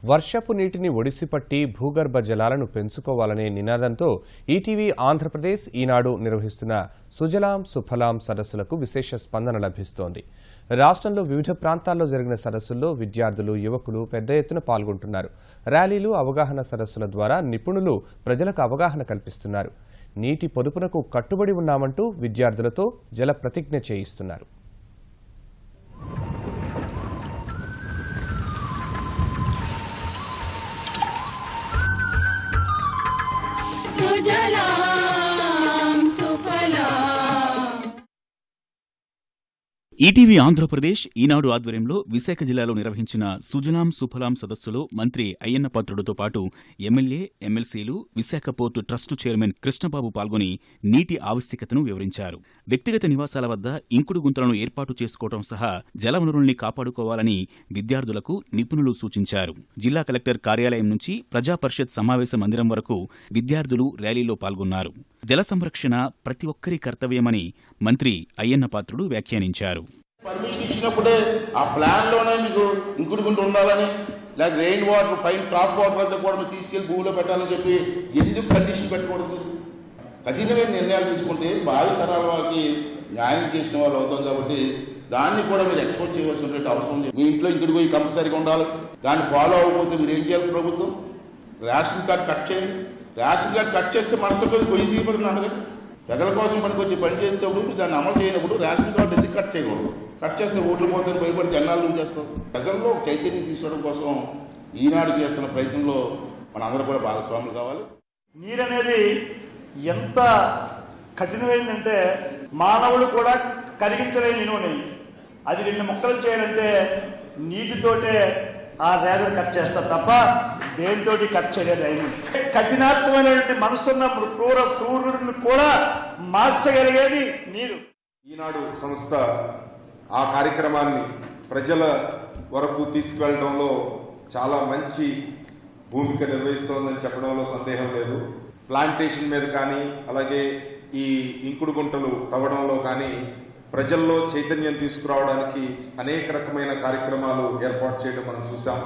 వర్షపు నీటిని ఒడిసిపట్టి భూగర్భ జలాలను పెంచుకోవాలనే నినాదంతో ఈటీవీ ఆంధ్రప్రదేశ్ ఈనాడు నిర్వహిస్తున్న సుజలాం సుఫలాం సదస్సులకు విశేష స్పందన లభిస్తోంది. రాష్ట్రంలో వివిధ ప్రాంతాల్లో జరిగిన సదస్సుల్లో విద్యార్థులు, యువకులు పెద్ద ఎత్తున పాల్గొంటున్నారు. ర్యాలీలు, అవగాహన సదస్సుల ద్వారా నిపుణులు ప్రజలకు అవగాహన కల్పిస్తున్నారు. నీటి పొదుపునకు కట్టుబడి ఉన్నామంటూ విద్యార్థులతో జల ప్రతిజ్ఞ చేయిస్తున్నారు. ఈటీవీ ఆంధ్రప్రదేశ్ ఈనాడు ఆధ్వర్యంలో విశాఖ జిల్లాలో నిర్వహించిన సుజలాం సుఫలాం సదస్సులో మంత్రి అయ్యన్న పాత్రుడితో పాటు ఎమ్మెల్యే, ఎమ్మెల్సీలు, Visakha port trust chairman Krishnababu పాల్గొని నీటి ఆవశ్యకతను వివరించారు. వ్యక్తిగత నివాసాల వద్ద ఇంకుడు గుంతలను ఏర్పాటు చేసుకోవడం సహా జలవనరుల్ని కాపాడుకోవాలని విద్యార్థులకు నిపుణులు సూచించారు. జిల్లా కలెక్టర్ కార్యాలయం నుంచి ప్రజా పరిషత్ సమావేశ మందిరం వరకు విద్యార్థులు ర్యాలీలో పాల్గొన్నారు. జల సంరక్షణ ప్రతి ఒక్కరి కర్తవ్యమని మంత్రి అయ్యన్న పాత్రుడు వ్యాఖ్యానించారు. పర్మిషన్ ఇచ్చినప్పుడే ఆ ప్లాన్ లోనే మీకు ఇంకుడు గుంట ఉండాలని, లేదా రెయిన్ వాటర్ పైన టాప్ వాటర్ అంతా కూడా తీసుకెళ్లి భూమిలో పెట్టాలని చెప్పి ఎందుకు కండిషన్ పెట్టకూడదు? కఠినమైన నిర్ణయాలు తీసుకుంటే భావి తరాల వాళ్ళకి న్యాయం చేసిన వాళ్ళు అవుతాం. కాబట్టి దాన్ని కూడా మీరు ఎక్స్పోర్ట్ చేయవలసిన అవసరం ఉంది. మీ ఇంట్లో ఇంకుడు పోయి కంపల్సరీగా ఉండాలి. దాన్ని ఫాలో అవ్వకపోతే మీరు ఏం చేయాలి? ప్రభుత్వం రేషన్ కార్డు కట్ చేయండి. రేషన్ కార్డు కట్ చేస్తే మనసు పొయ్యి తీయబడిన అడగండి. ప్రజల కోసం పనికొచ్చి పని చేసేటప్పుడు దాన్ని అమలు చేయనప్పుడు రేషన్ కార్డు ఎందుకు కట్ చేయకూడదు? కట్ చేస్తే ఓట్లు పోతే భయపడి జనాలు చేస్తాం. ప్రజల్లో చైతన్యం తీసుకోవడం కోసం ఈనాడు చేస్తున్న ప్రయత్నంలో మన అందరూ కూడా భాగస్వాములు కావాలి. నీరు అనేది ఎంత కఠినమైందంటే మానవుడు కూడా కరిగించలేని నూనె. అది 2 ముక్కలు చేయాలంటే నీటితోటే ఆ రేగను కట్ చేస్తారు తప్ప దేనితో కట్ చేయలేదు. అయిన కఠినాత్మకమైనటువంటి మనసున్న క్రూరుడిని కూడా మార్చగలిగేది నీరు. ఈనాడు సంస్థ ఆ కార్యక్రమాన్ని ప్రజల వరకు తీసుకువెళ్ళడంలో చాలా మంచి భూమిక నిర్వహిస్తోందని చెప్పడంలో సందేహం లేదు. ప్లాంటేషన్ మీద కానీ, అలాగే ఈ ఇంకుడు గుంటలు తవ్వడంలో కానీ ప్రజల్లో చైతన్యం తీసుకురావడానికి అనేక రకమైన కార్యక్రమాలు ఏర్పాటు చేయడం మనం చూసాం.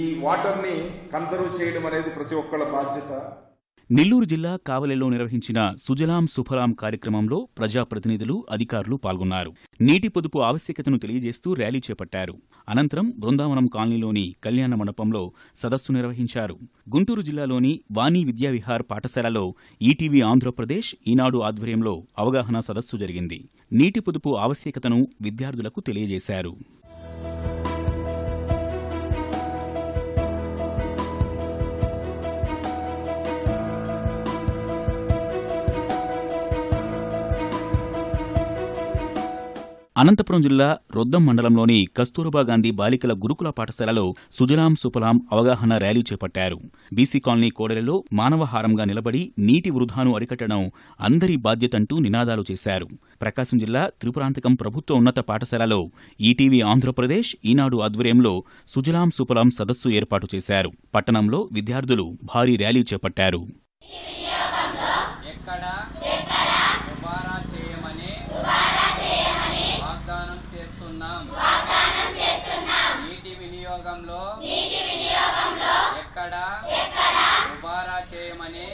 ఈ వాటర్ని కన్జర్వ్ చేయడం అనేది ప్రతి ఒక్కళ్ళ బాధ్యత. నెల్లూరు జిల్లా కావలిలో నిర్వహించిన సుజలాం సుఫలాం కార్యక్రమంలో ప్రజాప్రతినిధులు, అధికారులు పాల్గొన్నారు. నీటి పొదుపు ఆవశ్యకతను తెలియజేస్తూ ర్యాలీ చేపట్టారు. అనంతరం బృందావనం కాలనీలోని కళ్యాణ మండపంలో సదస్సు నిర్వహించారు. గుంటూరు జిల్లాలోని వాణి విద్యావిహార్ పాఠశాలలో ఈటీవీ ఆంధ్రప్రదేశ్ ఈనాడు ఆధ్వర్యంలో అవగాహన సదస్సు జరిగింది. నీటి పొదుపు ఆవశ్యకతను విద్యార్థులకు తెలియజేశారు. అనంతపురం జిల్లా రొద్దం మండలంలోని కస్తూర్బా గాంధీ బాలికల గురుకుల పాఠశాలలో సుజలాం సుఫలాం అవగాహన ర్యాలీ చేపట్టారు. బీసీ కాలనీ కోడలిలో మానవహారంగా నిలబడి నీటి వృధాను అరికట్టడం అందరి బాధ్యతంటూ నినాదాలు చేశారు. ప్రకాశం జిల్లా త్రిపురాంతకం ప్రభుత్వ ఉన్నత పాఠశాలలో ఈటీవీ ఆంధ్రప్రదేశ్ ఈనాడు ఆధ్వర్యంలో సుజలాం సుఫలాం సదస్సు ఏర్పాటు చేశారు. పట్టణంలో విద్యార్థులు భారీ ర్యాలీ చేపట్టారు. నీటి వినియోగంలో ఎక్కడ దుబారా చేయమని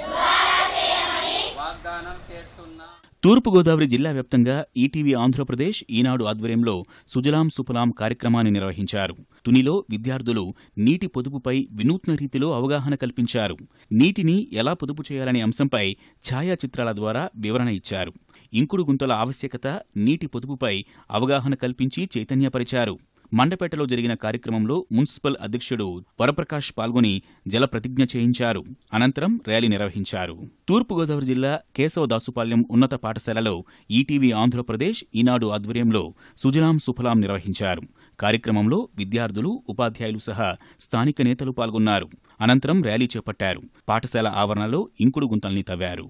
వాగ్దానం చేస్తున్నాం. తూర్పుగోదావరి జిల్లా వ్యాప్తంగా ఈటీవీ ఆంధ్రప్రదేశ్ ఈనాడు ఆధ్వర్యంలో సుజలాం సుఫలాం కార్యక్రమాన్ని నిర్వహించారు. తునిలో విద్యార్థులు నీటి పొదుపుపై వినూత్న రీతిలో అవగాహన కల్పించారు. నీటిని ఎలా పొదుపు చేయాలనే అంశంపై ఛాయాచిత్రాల ద్వారా వివరణ ఇచ్చారు. ఇంకుడు గుంతల ఆవశ్యకత, నీటి పొదుపుపై అవగాహన కల్పించి చైతన్యపరిచారు. మండపేటలో జరిగిన కార్యక్రమంలో మున్సిపల్ అధ్యక్షుడు వరప్రకాష్ పాల్గొని జల ప్రతిజ్ఞ చేయించారు. అనంతరం ర్యాలీ నిర్వహించారు. తూర్పుగోదావరి జిల్లా కేశవదాసుపాళ్యం ఉన్నత పాఠశాలలో ఈటీవీ ఆంధ్రప్రదేశ్ ఈనాడు ఆధ్వర్యంలో సుజలాం సుఫలాం నిర్వహించారు. కార్యక్రమంలో విద్యార్థులు, ఉపాధ్యాయులు సహా స్థానిక నేతలు పాల్గొన్నారు. అనంతరం ర్యాలీ చేపట్టారు. పాఠశాల ఆవరణలో ఇంకుడు గుంతల్ని తవ్వారు.